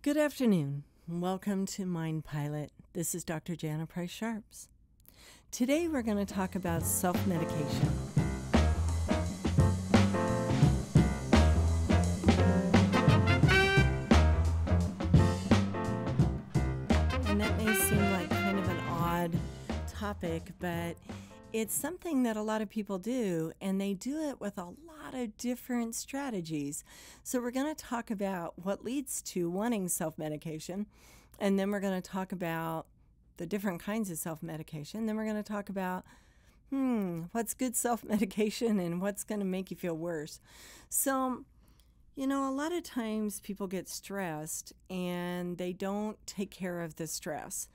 Good afternoon. Welcome to Mind Pilot. This is Dr. Jana Price-Sharps. Today we're going to talk about self-medication. And that may seem like kind of an odd topic, but it's something that a lot of people do, and they do it with a lot of different strategies. So we're going to talk about what leads to wanting self-medication, and then we're going to talk about the different kinds of self-medication. Then we're going to talk about, what's good self-medication and what's going to make you feel worse. So, a lot of times people get stressed and they don't take care of the stress.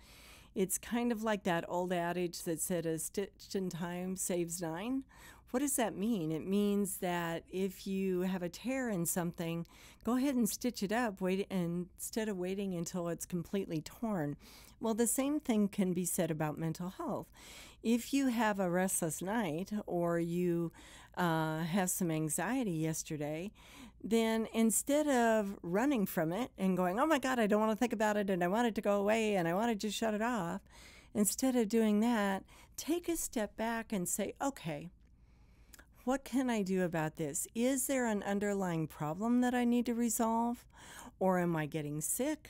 It's kind of like that old adage that said a stitch in time saves nine. What does that mean? It means that if you have a tear in something, go ahead and stitch it up instead of waiting until it's completely torn. Well, the same thing can be said about mental health. If you have a restless night or you have some anxiety yesterday, then instead of running from it and going, oh my God, I don't want to think about it and I want it to go away and I want to just shut it off, instead of doing that, take a step back and say, okay, what can I do about this? Is there an underlying problem that I need to resolve? Or am I getting sick?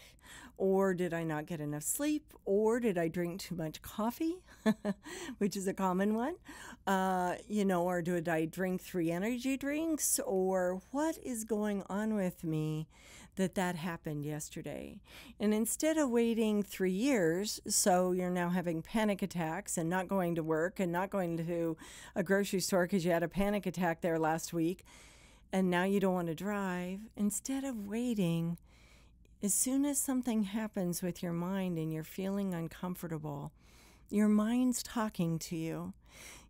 Or did I not get enough sleep? Or did I drink too much coffee? Which is a common one. Or did I drink 3 energy drinks? Or what is going on with me that happened yesterday? And instead of waiting 3 years, so you're now having panic attacks and not going to work and not going to a grocery store because you had a panic attack there last week, and now you don't want to drive, instead of waiting, as soon as something happens with your mind and you're feeling uncomfortable, your mind's talking to you.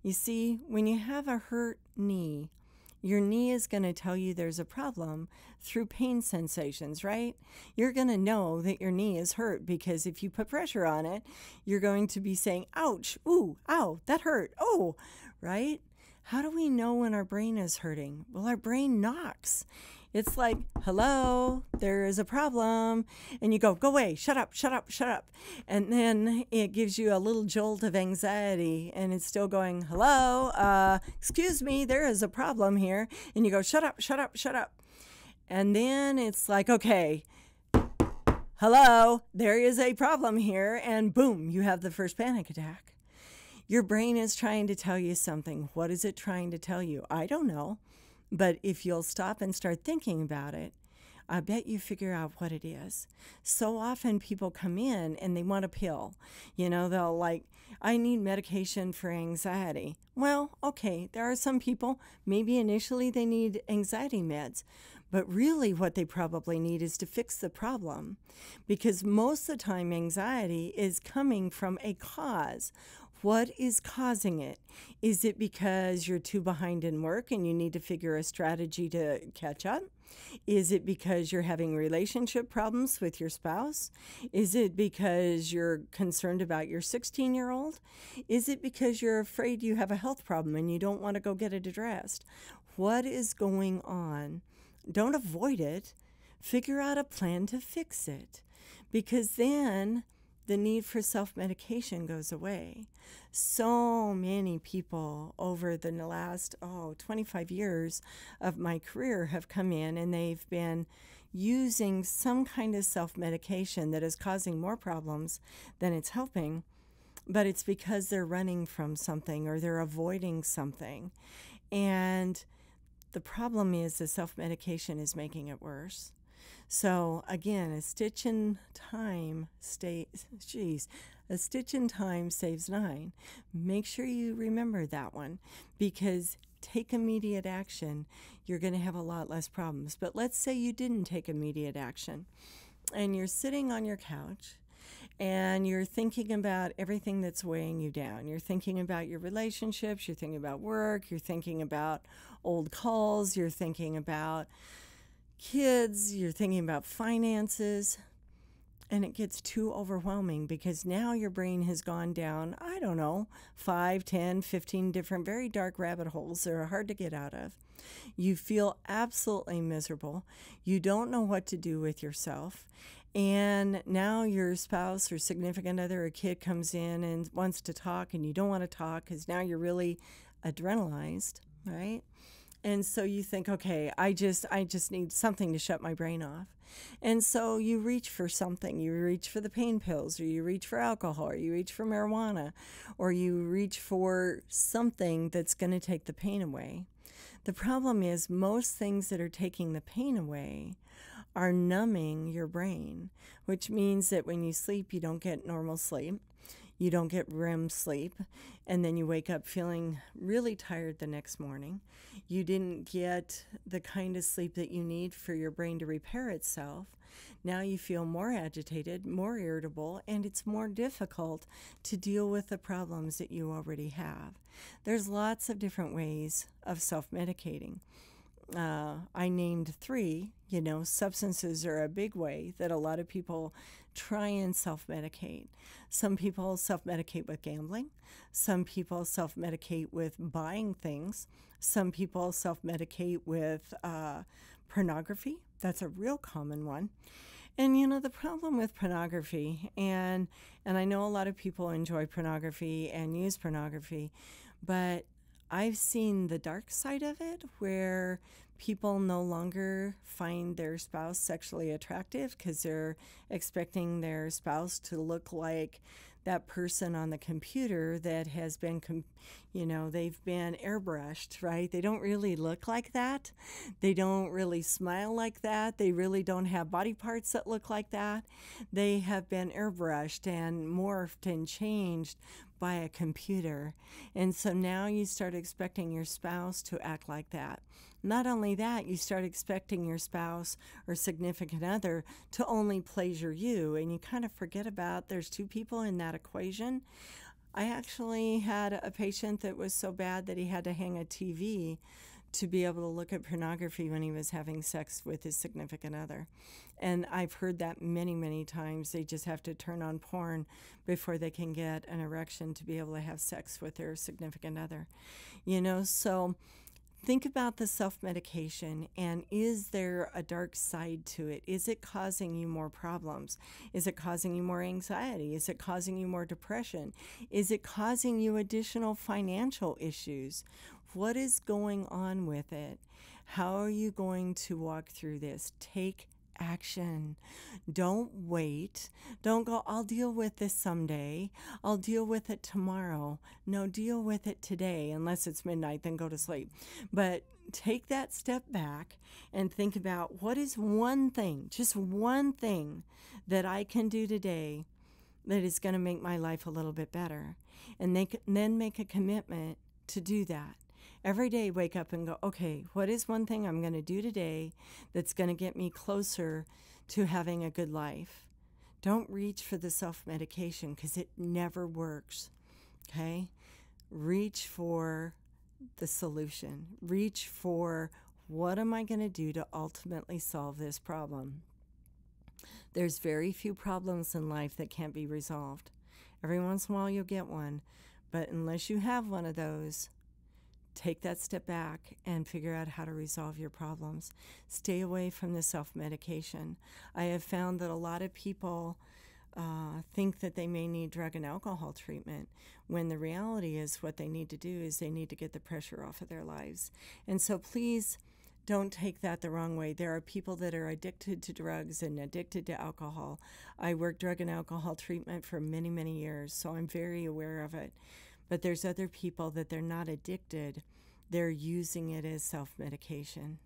You see, when you have a hurt knee, your knee is going to tell you there's a problem through pain sensations, right? You're going to know that your knee is hurt because if you put pressure on it, you're going to be saying, ouch, ooh, ow, that hurt, oh, right? How do we know when our brain is hurting? Well, our brain knocks. It's like, hello, there is a problem. And you go away, shut up, shut up, shut up. And then it gives you a little jolt of anxiety and it's still going, hello, excuse me, there is a problem here. And you go, shut up, shut up, shut up. And then it's like, okay, hello, there is a problem here. And boom, you have the first panic attack. Your brain is trying to tell you something. What is it trying to tell you? I don't know. But if you'll stop and start thinking about it, I bet you figure out what it is. So often people come in and they want a pill. They'll like, I need medication for anxiety. Well, okay, there are some people, maybe initially they need anxiety meds. But really what they probably need is to fix the problem. Because most of the time anxiety is coming from a cause. What is causing it? Is it because you're too behind in work and you need to figure a strategy to catch up? Is it because you're having relationship problems with your spouse? Is it because you're concerned about your 16-year-old? Is it because you're afraid you have a health problem and you don't want to go get it addressed? What is going on? Don't avoid it. Figure out a plan to fix it, because then the need for self-medication goes away. So many people over the last 25 years of my career have come in and they've been using some kind of self-medication that is causing more problems than it's helping, but it's because they're running from something or they're avoiding something. And the problem is the self-medication is making it worse. So again, a stitch in time saves 9. Make sure you remember that one, because take immediate action, you're going to have a lot less problems. But let's say you didn't take immediate action and you're sitting on your couch and you're thinking about everything that's weighing you down. You're thinking about your relationships, you're thinking about work, you're thinking about old calls, you're thinking about kids, you're thinking about finances, and it gets too overwhelming because now your brain has gone down, 5, 10, 15 different very dark rabbit holes that are hard to get out of. You feel absolutely miserable. You don't know what to do with yourself. And now your spouse or significant other or kid comes in and wants to talk, and you don't want to talk because now you're really adrenalized, right? And so you think, okay, I just need something to shut my brain off. And so you reach for something. You reach for the pain pills, or you reach for alcohol, or you reach for marijuana, or you reach for something that's going to take the pain away. The problem is most things that are taking the pain away are numbing your brain, which means that when you sleep, you don't get normal sleep. You don't get REM sleep, and then you wake up feeling really tired the next morning. You didn't get the kind of sleep that you need for your brain to repair itself. Now you feel more agitated, more irritable, and it's more difficult to deal with the problems that you already have. There's lots of different ways of self-medicating. I named 3. Substances are a big way that a lot of people try and self-medicate. Some people self-medicate with gambling. Some people self-medicate with buying things. Some people self-medicate with pornography. That's a real common one. And the problem with pornography, and I know a lot of people enjoy pornography and use pornography, but I've seen the dark side of it where people no longer find their spouse sexually attractive because they're expecting their spouse to look like that person on the computer that has been, they've been airbrushed, right? They don't really look like that. They don't really smile like that. They really don't have body parts that look like that. They have been airbrushed and morphed and changed by a computer. And so now you start expecting your spouse to act like that. Not only that, you start expecting your spouse or significant other to only pleasure you, and you kind of forget about there's 2 people in that equation. I actually had a patient that was so bad that he had to hang a TV to be able to look at pornography when he was having sex with his significant other. And I've heard that many, many times. They just have to turn on porn before they can get an erection to be able to have sex with their significant other. So think about the self-medication, and is there a dark side to it? Is it causing you more problems? Is it causing you more anxiety? Is it causing you more depression? Is it causing you additional financial issues? What is going on with it? How are you going to walk through this? Take action. Don't wait. Don't go, I'll deal with this someday. I'll deal with it tomorrow. No, deal with it today. Unless it's midnight, then go to sleep. But take that step back and think about what is one thing, just one thing that I can do today that is going to make my life a little bit better. And then make a commitment to do that. Every day, wake up and go, okay, what is one thing I'm going to do today that's going to get me closer to having a good life? Don't reach for the self-medication because it never works, okay? Reach for the solution. Reach for what am I going to do to ultimately solve this problem? There's very few problems in life that can't be resolved. Every once in a while you'll get one, but unless you have one of those, take that step back and figure out how to resolve your problems. Stay away from the self-medication. I have found that a lot of people think that they may need drug and alcohol treatment, when the reality is what they need to do is they need to get the pressure off of their lives. And so please don't take that the wrong way. There are people that are addicted to drugs and addicted to alcohol. I worked drug and alcohol treatment for many, many years, so I'm very aware of it. But there's other people that they're not addicted. They're using it as self-medication.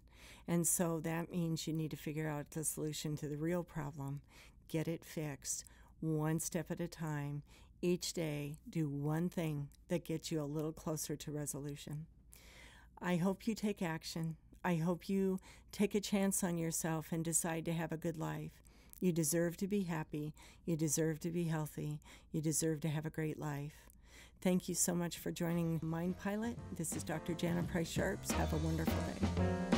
And so that means you need to figure out the solution to the real problem. Get it fixed, one step at a time. Each day, do one thing that gets you a little closer to resolution. I hope you take action. I hope you take a chance on yourself and decide to have a good life. You deserve to be happy. You deserve to be healthy. You deserve to have a great life. Thank you so much for joining Mind Pilot. This is Dr. Jana Price-Sharps. Have a wonderful day.